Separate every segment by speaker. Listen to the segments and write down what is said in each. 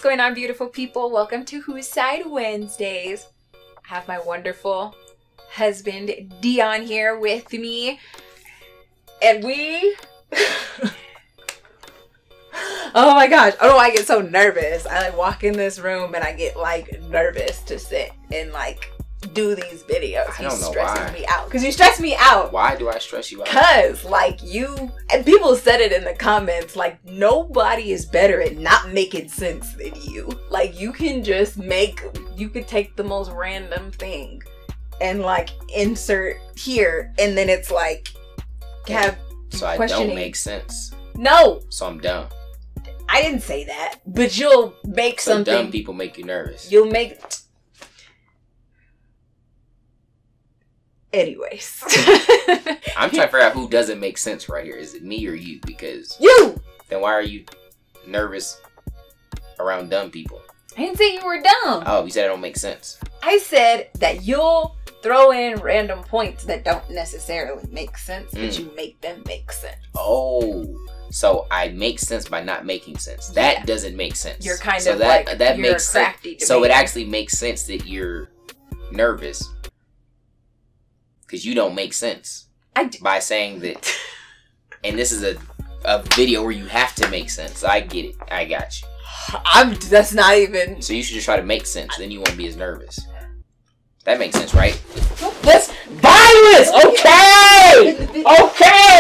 Speaker 1: going on, beautiful people? Welcome to Whose Side Wednesdays. I have my wonderful husband, Dion, here with me. And we... Oh my gosh. I don't know why I get so nervous. I walk in this room and I get nervous to sit and do these videos.
Speaker 2: I don't know why.
Speaker 1: Me out. Because you stress me out.
Speaker 2: Why do I stress you out?
Speaker 1: Because you, and people said it in the comments, nobody is better at not making sense than you. You can just you could take the most random thing and insert here, and then it's have
Speaker 2: so I don't make sense.
Speaker 1: No.
Speaker 2: So I'm dumb.
Speaker 1: I didn't say that, but you'll make
Speaker 2: so
Speaker 1: something.
Speaker 2: Dumb people make you nervous.
Speaker 1: You'll make. Anyways.
Speaker 2: I'm trying to figure out who doesn't make sense right here. Is it me or you? Because
Speaker 1: you.
Speaker 2: Then why are you nervous around dumb people?
Speaker 1: I didn't say you were dumb.
Speaker 2: Oh, you said it don't make sense.
Speaker 1: I said that you'll throw in random points that don't necessarily make sense, but you make them make sense.
Speaker 2: Oh, so I make sense by not making sense. That doesn't make sense.
Speaker 1: You're kind
Speaker 2: so
Speaker 1: of
Speaker 2: that
Speaker 1: you're
Speaker 2: makes
Speaker 1: a crafty
Speaker 2: sense. So it actually makes sense that you're nervous because you don't make sense by saying that. And this is a video where you have to make sense. I get it. I got you.
Speaker 1: That's not even.
Speaker 2: So you should just try to make sense. Then you won't be as nervous. That makes sense, right?
Speaker 1: Let's violence. Okay.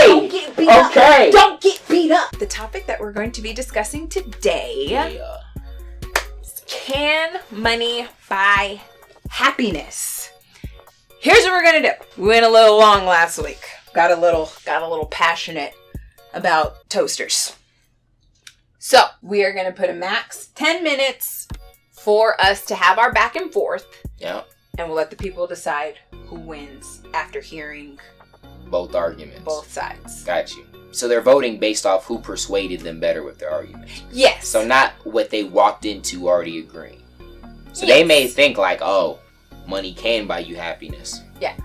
Speaker 1: Don't get beat up. Don't get beat up. The topic that we're going to be discussing today is, can money buy happiness? Here's what we're gonna do. We went a little long last week. Got a little passionate about toasters. So we are gonna put a max 10 minutes for us to have our back and forth.
Speaker 2: Yeah.
Speaker 1: And we'll let the people decide who wins after hearing
Speaker 2: both arguments.
Speaker 1: Both sides.
Speaker 2: Got you. So they're voting based off who persuaded them better with their argument.
Speaker 1: Yes.
Speaker 2: So not what they walked into already agreeing. So they may think oh, money can buy you happiness.
Speaker 1: Yeah.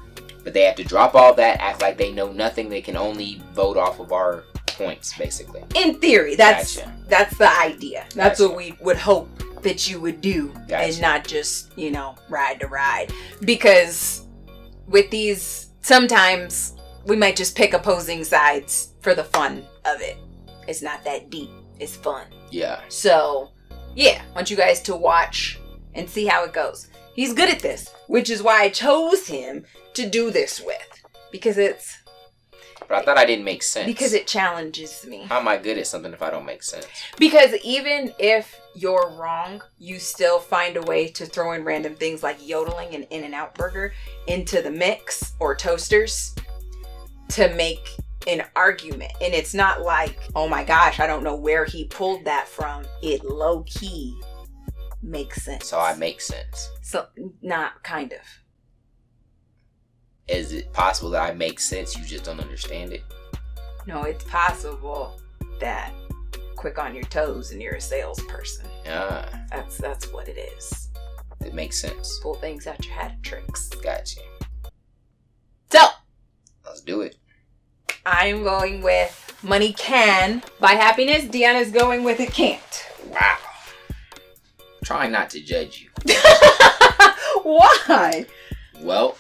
Speaker 2: But they have to drop all that, act like they know nothing. They can only vote off of our points, basically.
Speaker 1: In theory, that's
Speaker 2: Gotcha.
Speaker 1: That's the idea. That's
Speaker 2: Gotcha.
Speaker 1: what we would hope that you would do.
Speaker 2: Gotcha.
Speaker 1: And not just, ride to ride. Because with these, sometimes we might just pick opposing sides for the fun of it. It's not that deep. It's fun.
Speaker 2: Yeah.
Speaker 1: So, I want you guys to watch and see how it goes. He's good at this, which is why I chose him to do this with. Because it's...
Speaker 2: But I thought I didn't make sense.
Speaker 1: Because it challenges me.
Speaker 2: How am I good at something if I don't make sense?
Speaker 1: Because even if you're wrong, you still find a way to throw in random things like yodeling and In-N-Out Burger into the mix or toasters to make an argument. And it's not like, oh my gosh, I don't know where he pulled that from. It low-key makes sense.
Speaker 2: So I make sense.
Speaker 1: So, not kind of.
Speaker 2: Is it possible that I make sense, you just don't understand it?
Speaker 1: No, it's possible that quick on your toes and you're a salesperson. That's what it is.
Speaker 2: It makes sense.
Speaker 1: Pull things out your hat tricks.
Speaker 2: Gotcha.
Speaker 1: So,
Speaker 2: let's do it.
Speaker 1: I'm going with money can buy happiness. Dion is going with it can't.
Speaker 2: Wow. Trying not to judge you.
Speaker 1: Why?
Speaker 2: Well,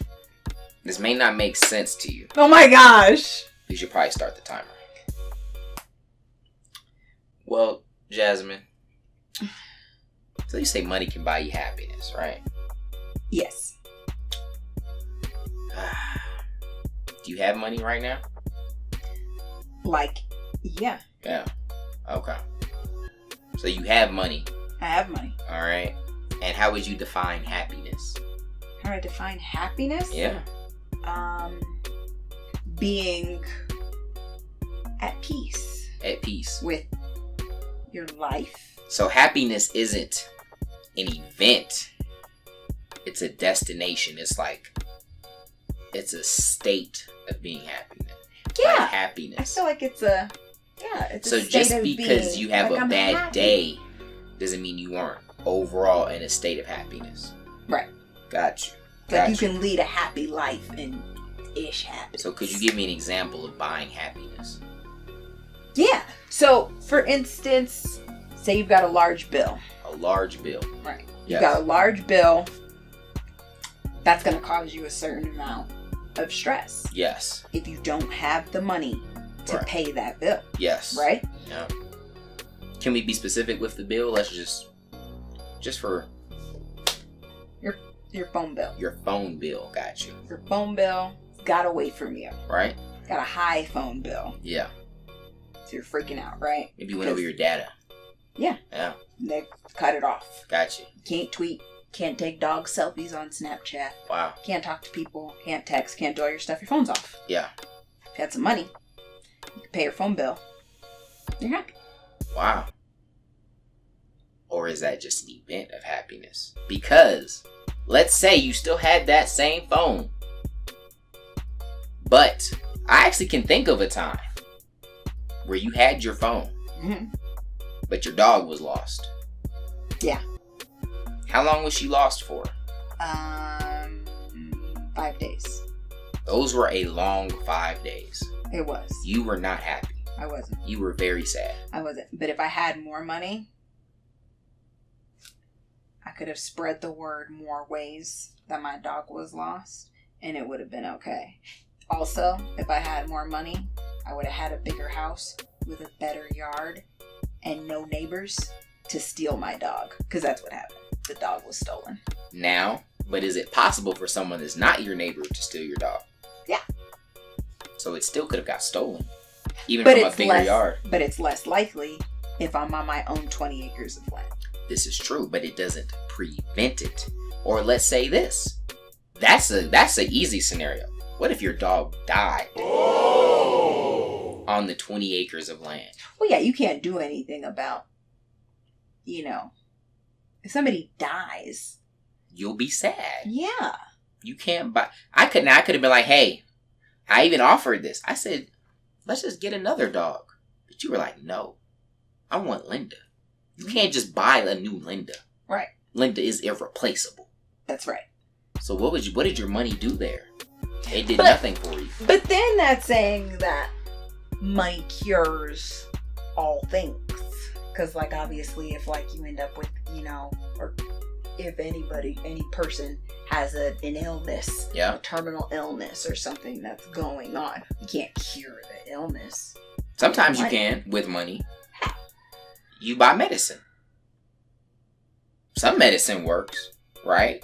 Speaker 2: this may not make sense to you.
Speaker 1: Oh my gosh.
Speaker 2: You should probably start the timer. Well, Jasmine, so you say money can buy you happiness, right?
Speaker 1: Yes.
Speaker 2: Do you have money right now?
Speaker 1: Yeah.
Speaker 2: Yeah. Okay. So you have money.
Speaker 1: I have money.
Speaker 2: All right. And how would you define happiness?
Speaker 1: How do I define happiness?
Speaker 2: Yeah.
Speaker 1: Being at peace.
Speaker 2: At peace.
Speaker 1: With your life.
Speaker 2: So happiness isn't an event. It's a destination. It's a state of being happy.
Speaker 1: Yeah.
Speaker 2: Happiness.
Speaker 1: I feel like it's a
Speaker 2: so
Speaker 1: state
Speaker 2: just
Speaker 1: of
Speaker 2: because
Speaker 1: being,
Speaker 2: you have a
Speaker 1: I'm
Speaker 2: bad
Speaker 1: happy.
Speaker 2: day doesn't mean you aren't overall in a state of happiness.
Speaker 1: Right.
Speaker 2: Got you.
Speaker 1: You can lead a happy life and ish happy.
Speaker 2: So could you give me an example of buying happiness?
Speaker 1: Yeah. So for instance, say you've got a large bill.
Speaker 2: A A large bill.
Speaker 1: Right.
Speaker 2: Yes.
Speaker 1: You got a large bill. That's going to cause you a certain amount of stress.
Speaker 2: Yes.
Speaker 1: If you don't have the money to pay that bill.
Speaker 2: Yes.
Speaker 1: Right?
Speaker 2: Yeah. Can we be specific with the bill? Let's just for
Speaker 1: your phone bill.
Speaker 2: Your phone bill, got you.
Speaker 1: Your phone bill got away from you.
Speaker 2: Right?
Speaker 1: Got a high phone bill.
Speaker 2: Yeah.
Speaker 1: So you're freaking out, right?
Speaker 2: Maybe you went over your data.
Speaker 1: Yeah.
Speaker 2: Yeah.
Speaker 1: They cut it off.
Speaker 2: Got you.
Speaker 1: Can't tweet. Can't take dog selfies on Snapchat.
Speaker 2: Wow.
Speaker 1: Can't talk to people. Can't text. Can't do all your stuff. Your phone's off.
Speaker 2: Yeah.
Speaker 1: If you had some money, you could pay your phone bill. You're happy.
Speaker 2: Wow. Or is that just an event of happiness? Because let's say you still had that same phone. But I actually can think of a time where you had your phone, but your dog was lost.
Speaker 1: Yeah.
Speaker 2: How long was she lost for?
Speaker 1: 5 days.
Speaker 2: Those were a long 5 days.
Speaker 1: It was.
Speaker 2: You were not happy.
Speaker 1: I wasn't.
Speaker 2: You were very sad.
Speaker 1: I wasn't. But if I had more money, I could have spread the word more ways that my dog was lost, and it would have been okay. Also, if I had more money, I would have had a bigger house with a better yard and no neighbors to steal my dog. Because that's what happened. The dog was stolen.
Speaker 2: Now, but is it possible for someone that's not your neighbor to steal your dog?
Speaker 1: Yeah.
Speaker 2: So it still could have got stolen. Even from a bigger yard.
Speaker 1: But it's less likely if I'm on my own 20 acres of land.
Speaker 2: This is true, but it doesn't prevent it. Or let's say this. That's an easy scenario. What if your dog died on the 20 acres of land?
Speaker 1: Well, yeah, you can't do anything about, if somebody dies.
Speaker 2: You'll be sad.
Speaker 1: Yeah.
Speaker 2: You can't buy. I could have been like, hey, I even offered this. I said, let's just get another dog. But you were like, no, I want Linda. You can't just buy a new Linda.
Speaker 1: Right.
Speaker 2: Linda is irreplaceable.
Speaker 1: That's right.
Speaker 2: So what did your money do there? It did nothing for you.
Speaker 1: But then that's saying that money cures all things. Because, obviously, if, you end up with, or if any person has an illness, a terminal illness or something that's going on, you can't cure the illness.
Speaker 2: Sometimes you can, with money. You buy medicine. Some medicine works, right?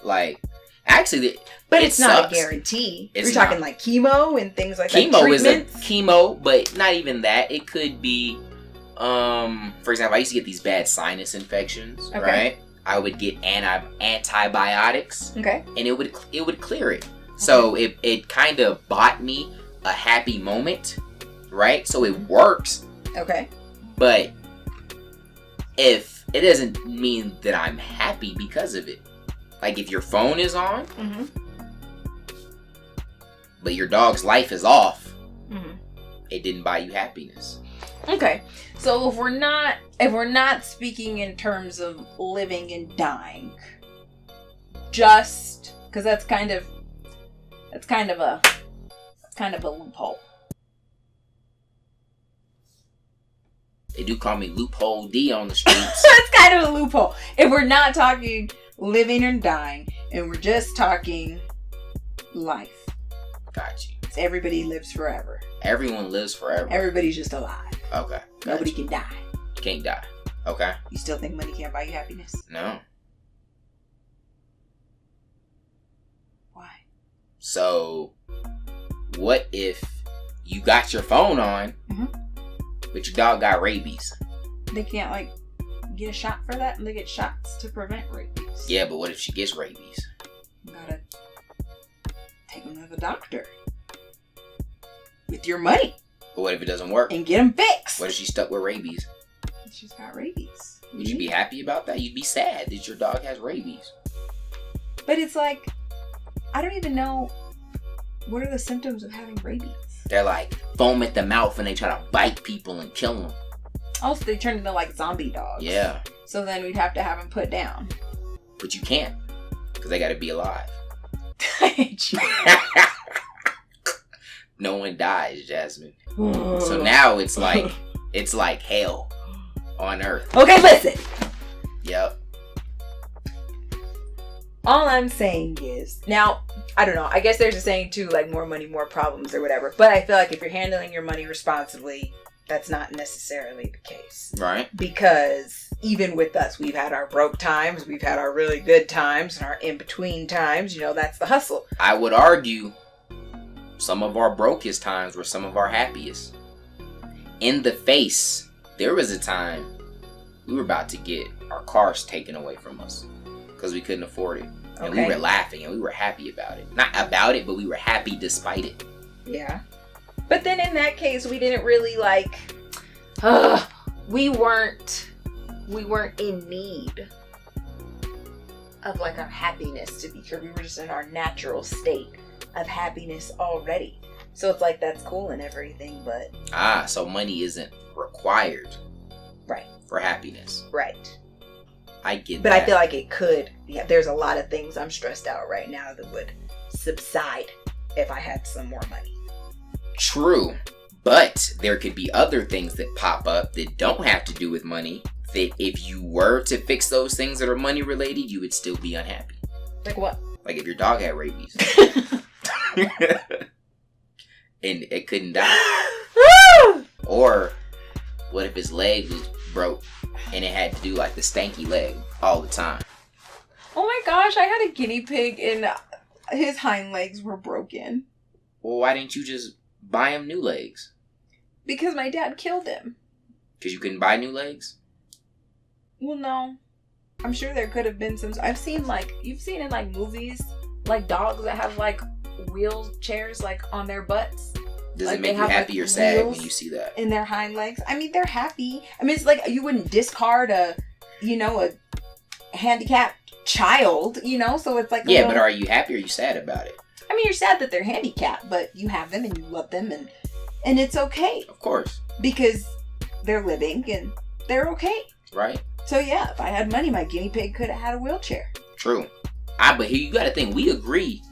Speaker 2: Actually,
Speaker 1: but it's not
Speaker 2: sucks.
Speaker 1: a guarantee.
Speaker 2: You're
Speaker 1: talking chemo and things like that.
Speaker 2: Chemo is chemo, but not even that. It could be, for example, I used to get these bad sinus infections, right? I would get antibiotics, and it would clear it. So it kind of bought me a happy moment, right? So it works.
Speaker 1: Okay.
Speaker 2: But if it doesn't mean that I'm happy because of it. If your phone is on, but your dog's life is off, it didn't buy you happiness.
Speaker 1: Okay, so if we're not speaking in terms of living and dying, just because that's kind of a loophole.
Speaker 2: They do call me Loophole D on the streets.
Speaker 1: That's kind of a loophole. If we're not talking living and dying, and we're just talking life.
Speaker 2: Got you.
Speaker 1: Everybody lives forever.
Speaker 2: Everyone lives forever.
Speaker 1: Everybody's just alive.
Speaker 2: Okay.
Speaker 1: Nobody can die.
Speaker 2: You can't die. Okay.
Speaker 1: You still think money can't buy you happiness?
Speaker 2: No.
Speaker 1: Why?
Speaker 2: So, what if you got your phone on, but your dog got rabies?
Speaker 1: They can't, get a shot for that? And they get shots to prevent rabies.
Speaker 2: Yeah, but what if she gets rabies?
Speaker 1: You gotta take them to the doctor. With your money.
Speaker 2: But what if it doesn't work?
Speaker 1: And get them fixed.
Speaker 2: What if she's stuck with rabies?
Speaker 1: She's got rabies.
Speaker 2: Would you be happy about that? You'd be sad that your dog has rabies.
Speaker 1: But it's I don't even know what are the symptoms of having rabies.
Speaker 2: They're foam at the mouth and they try to bite people and kill them.
Speaker 1: Also, they turn into zombie dogs.
Speaker 2: Yeah.
Speaker 1: So then we'd have to have them put down.
Speaker 2: But you can't. Because they got to be alive. No one dies, Jasmine. So now it's like hell on earth.
Speaker 1: Okay, listen.
Speaker 2: Yep.
Speaker 1: All I'm saying is, now, I don't know, I guess there's a saying too, like, more money, more problems or whatever. But I feel like if you're handling your money responsibly, that's not necessarily the case.
Speaker 2: Right.
Speaker 1: Because even with us, we've had our broke times, we've had our really good times, and our in-between times. You know, that's the hustle.
Speaker 2: I would argue some of our brokest times were some of our happiest. In the face, there was a time we were about to get our cars taken away from us because we couldn't afford it. And we were laughing and we were happy about it. Not about it, but we were happy despite it.
Speaker 1: Yeah. But then in that case, we didn't really we weren't in need of like our happiness to be sure. We were just in our natural state of happiness already. So it's like, that's cool and everything, but...
Speaker 2: So money isn't required.
Speaker 1: Right.
Speaker 2: For happiness.
Speaker 1: Right.
Speaker 2: I get
Speaker 1: but
Speaker 2: that.
Speaker 1: I feel like it could. Yeah, there's a lot of things I'm stressed out right now that would subside if I had some more money.
Speaker 2: True. But there could be other things that pop up that don't have to do with money, that if you were to fix those things that are money related, you would still be unhappy.
Speaker 1: Like what?
Speaker 2: Like if your dog had rabies. And it couldn't die. Or what if his leg was broke and it had to do like the stanky leg all the time?
Speaker 1: Oh my gosh, I had a guinea pig and his hind legs were broken.
Speaker 2: Well, why didn't you just buy him new legs?
Speaker 1: Because my dad killed him.
Speaker 2: Because you couldn't buy new legs?
Speaker 1: Well, no. I'm sure there could have been some... I've seen you've seen in like movies, like dogs that have like wheelchairs like on their butts.
Speaker 2: Does it make you happy or sad when you see that?
Speaker 1: In their hind legs? I mean, they're happy. I mean, it's like you wouldn't discard a handicapped child, so it's like...
Speaker 2: Yeah, but are you happy or are you sad about it?
Speaker 1: I mean, you're sad that they're handicapped, but you have them and you love them and it's okay.
Speaker 2: Of course.
Speaker 1: Because they're living and they're okay.
Speaker 2: Right.
Speaker 1: So yeah, if I had money, my guinea pig could have had a wheelchair.
Speaker 2: True. But here you gotta think, we agree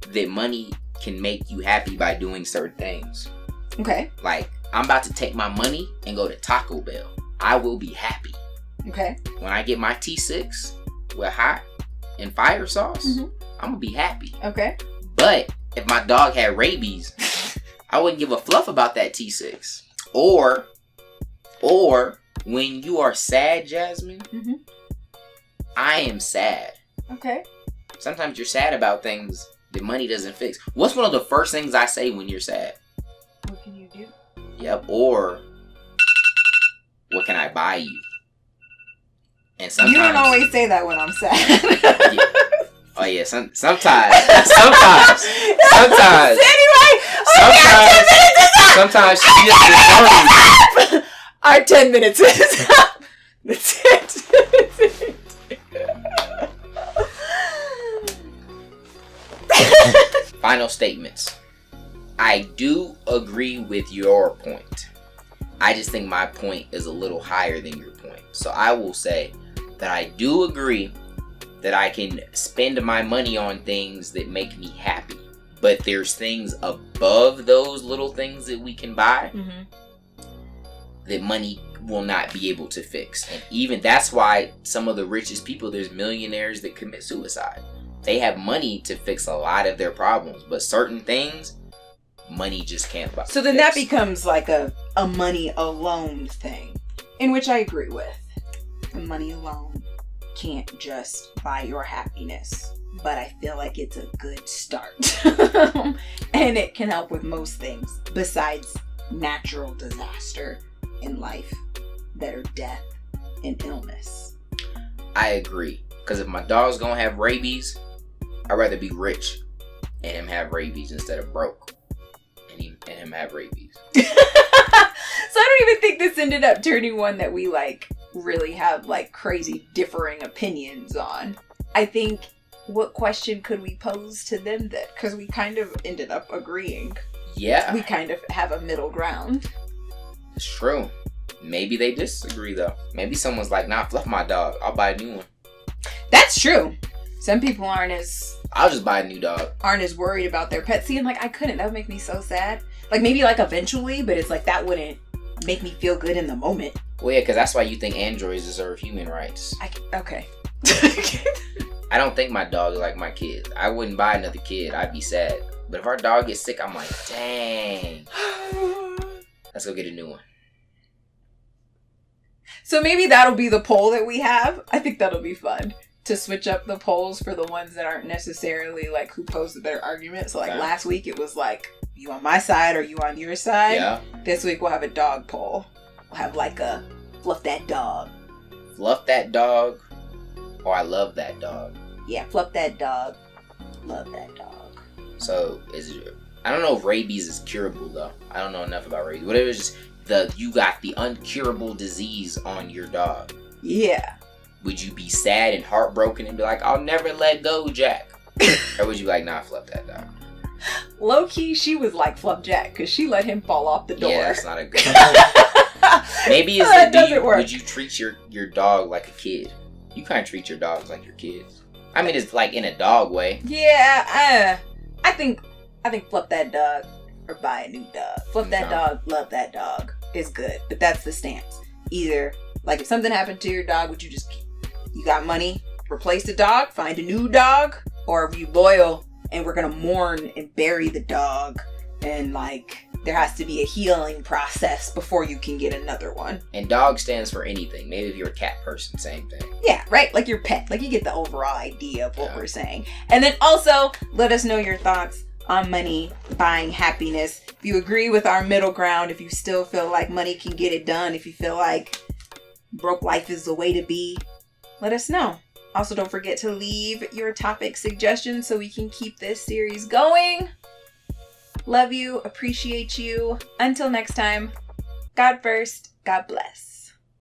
Speaker 2: that money can make you happy by doing certain things.
Speaker 1: Okay.
Speaker 2: Like, I'm about to take my money and go to Taco Bell. I will be happy.
Speaker 1: Okay.
Speaker 2: When I get my T6 with hot and fire sauce, I'm gonna be happy.
Speaker 1: Okay.
Speaker 2: But if my dog had rabies, I wouldn't give a fluff about that T6. Or when you are sad, Jasmine, I am sad.
Speaker 1: Okay.
Speaker 2: Sometimes you're sad about things that money doesn't fix. What's one of the first things I say when you're sad?
Speaker 1: What can you do?
Speaker 2: Yep. Or what can I buy you? And sometimes
Speaker 1: you don't always say that when I'm sad.
Speaker 2: Yeah. Oh yeah, sometimes.
Speaker 1: Anyway,
Speaker 2: sometimes she just deserves.
Speaker 1: Our 10 minutes is up. That's it.
Speaker 2: Final statements. I do agree with your point. I just think my point is a little higher than your point. So I will say that I do agree that I can spend my money on things that make me happy. But there's things above those little things that we can buy that money will not be able to fix. And even that's why some of the richest people, there's millionaires that commit suicide. They have money to fix a lot of their problems, but certain things, money just can't buy.
Speaker 1: So then that becomes like a money alone thing, in which I agree with. The money alone can't just buy your happiness, but I feel like it's a good start. And it can help with most things besides natural disaster in life that are death and illness.
Speaker 2: I agree. Because if my dog's gonna have rabies, I'd rather be rich and him have rabies instead of broke and him have rabies.
Speaker 1: So I don't even think this ended up turning one that we really have crazy differing opinions on. I think, what question could we pose to them that, because we kind of ended up agreeing.
Speaker 2: Yeah.
Speaker 1: We kind of have a middle ground.
Speaker 2: It's true. Maybe they disagree though. Maybe someone's like, nah, fluff my dog. I'll buy a new one.
Speaker 1: That's true. Some people
Speaker 2: I'll just buy a new dog.
Speaker 1: Aren't as worried about their pet. See, and I couldn't. That would make me so sad. Maybe eventually, but it's that wouldn't make me feel good in the moment.
Speaker 2: Well, yeah, because that's why you think androids deserve human rights.
Speaker 1: Okay.
Speaker 2: I don't think my dog is like my kid. I wouldn't buy another kid. I'd be sad. But if our dog gets sick, I'm like, dang. Let's go get a new one.
Speaker 1: So maybe that'll be the poll that we have. I think that'll be fun. To switch up the polls for the ones that aren't necessarily like who posed the better argument. So like last week it was like, you on my side or you on your side?
Speaker 2: Yeah.
Speaker 1: This week we'll have a dog poll. We'll have like a fluff that dog.
Speaker 2: Fluff that dog. Or I love that dog.
Speaker 1: Yeah, fluff that dog. Love that dog.
Speaker 2: So I don't know if rabies is curable though. I don't know enough about rabies. Whatever, it's just you got the uncurable disease on your dog.
Speaker 1: Yeah.
Speaker 2: Would you be sad and heartbroken and be like, I'll never let go, Jack? Or would you be like, nah, fluff that dog?
Speaker 1: Low key, she was like Fluff Jack because she let him fall off the door.
Speaker 2: Yeah, that's not a good Maybe would you treat your dog like a kid? You kind of treat your dogs like your kids. I mean, it's like in a dog way.
Speaker 1: Yeah, I think fluff that dog or buy a new dog. Fluff that dog, love that dog is good. But that's the stance. Either, like, if something happened to your dog, would you just, you got money, replace the dog, find a new dog? Or are you loyal and we're going to mourn and bury the dog and, like, there has to be a healing process before you can get another one.
Speaker 2: And dog stands for anything. Maybe if you're a cat person, same thing.
Speaker 1: Yeah, right? Like your pet. Like you get the overall idea of what we're saying. And then also, let us know your thoughts on money buying happiness. If you agree with our middle ground, if you still feel like money can get it done, if you feel like broke life is the way to be, let us know. Also, don't forget to leave your topic suggestions so we can keep this series going. Love you, appreciate you. Until next time, God first, God bless.